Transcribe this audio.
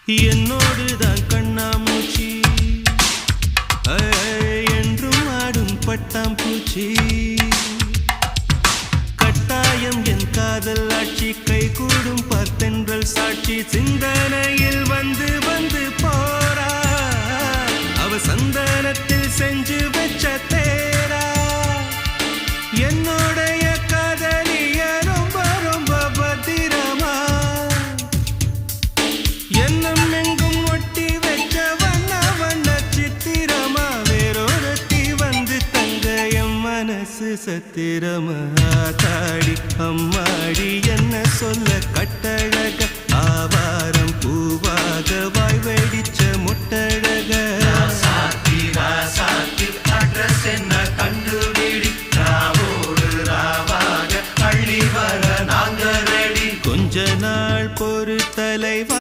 என்னோடுதான் கண்ணாமூச்சி என்றும் ஆடும் பட்டாம்பூச்சி கட்டாயம் என் காதல் ஆட்சி கை கூடும் பார்த்தென்றல் சாட்சி சிந்தனையில் வந்து வந்து போரா அவ சந்தனத்தில் செஞ்சு வச்ச தேரா என்னுடைய காதலிய ரொம்ப ரொம்ப பத்திரமா என்னும் எங்கும் ஒட்டி வச்ச வண்ண வண்ண சித்திரமா வேறொருத்தி வந்து தங்க என் மனசு சத்திரமா தாடி அம்மாடி என்ன சொல்ல கட்டழக ஆவாரம்